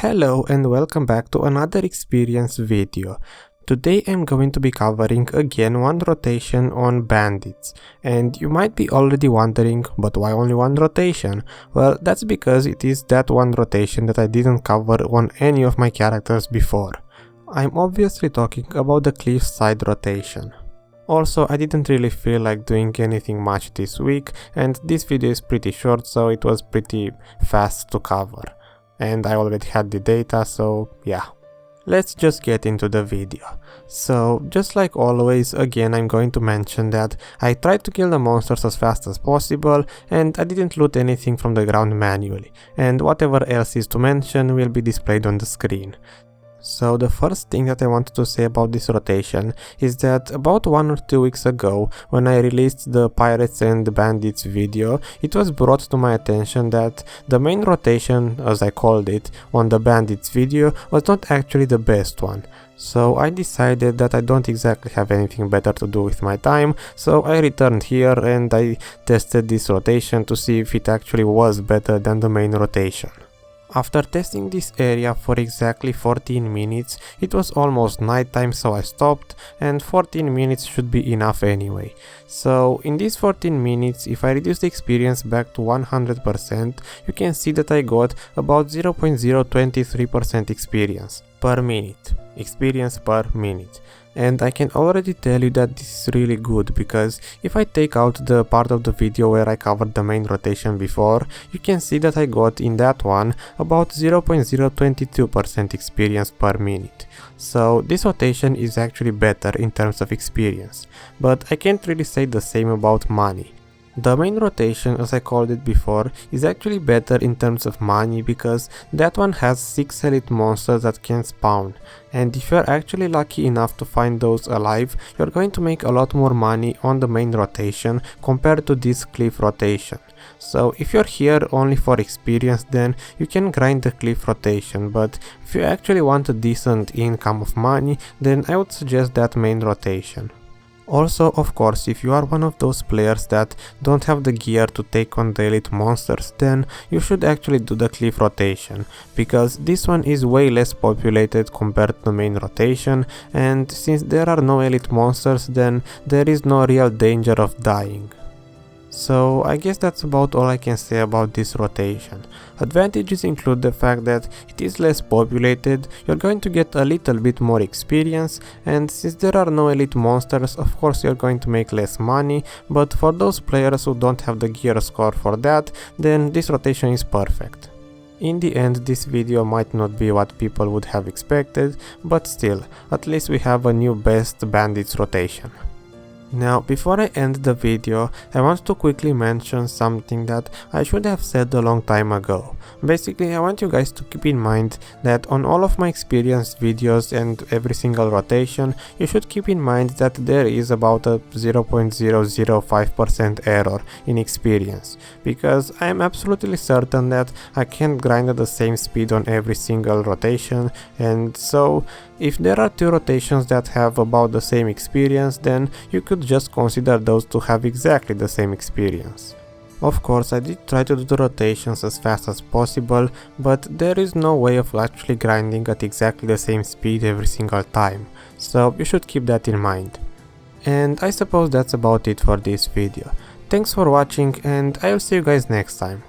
Hello and welcome back to another experience video. Today I'm going to be covering again one rotation on Bandits. And you might be already wondering, but why only one rotation? Well, that's because it is that one rotation that I didn't cover on any of my characters before. I'm obviously talking about the cliffside rotation. Also, I didn't really feel like doing anything much this week, and this video is pretty short, so it was pretty fast to cover. And I already had the data, so yeah. Let's just get into the video. So, just like always, again I'm going to mention that I tried to kill the monsters as fast as possible, and I didn't loot anything from the ground manually, and whatever else is to mention will be displayed on the screen. So the first thing that I wanted to say about this rotation is that about 1 or 2 weeks ago, when I released the Pirates and the Bandits video, it was brought to my attention that the main rotation, as I called it, on the Bandits video was not actually the best one. So I decided that I don't exactly have anything better to do with my time, so I returned here and I tested this rotation to see if it actually was better than the main rotation. After testing this area for exactly 14 minutes, it was almost nighttime, so I stopped, and 14 minutes should be enough anyway. So in these 14 minutes, if I reduce the experience back to 100%, you can see that I got about 0.023% experience per minute. Experience per minute. And I can already tell you that this is really good, because if I take out the part of the video where I covered the main rotation before, you can see that I got in that one about 0.022% experience per minute. So this rotation is actually better in terms of experience, but I can't really say the same about money. The main rotation, as I called it before, is actually better in terms of money because that one has 6 elite monsters that can spawn, and if you're actually lucky enough to find those alive, you're going to make a lot more money on the main rotation compared to this cliff rotation. So if you're here only for experience, then you can grind the cliff rotation, but if you actually want a decent income of money, then I would suggest that main rotation. Also, of course, if you are one of those players that don't have the gear to take on the elite monsters, then you should actually do the cliff rotation, because this one is way less populated compared to the main rotation, and since there are no elite monsters, then there is no real danger of dying. So I guess that's about all I can say about this rotation. Advantages include the fact that it is less populated, you're going to get a little bit more experience, and since there are no elite monsters, of course you're going to make less money, but for those players who don't have the gear score for that, then this rotation is perfect. In the end, this video might not be what people would have expected, but still, at least we have a new best Bandits rotation. Now, before I end the video, I want to quickly mention something that I should have said a long time ago. Basically, I want you guys to keep in mind that on all of my experience videos and every single rotation, you should keep in mind that there is about a 0.005% error in experience, because I am absolutely certain that I can't grind at the same speed on every single rotation, and so if there are 2 rotations that have about the same experience, then you could just consider those to have exactly the same experience. Of course, I did try to do the rotations as fast as possible, but there is no way of actually grinding at exactly the same speed every single time, so you should keep that in mind. And I suppose that's about it for this video. Thanks for watching, and I will see you guys next time.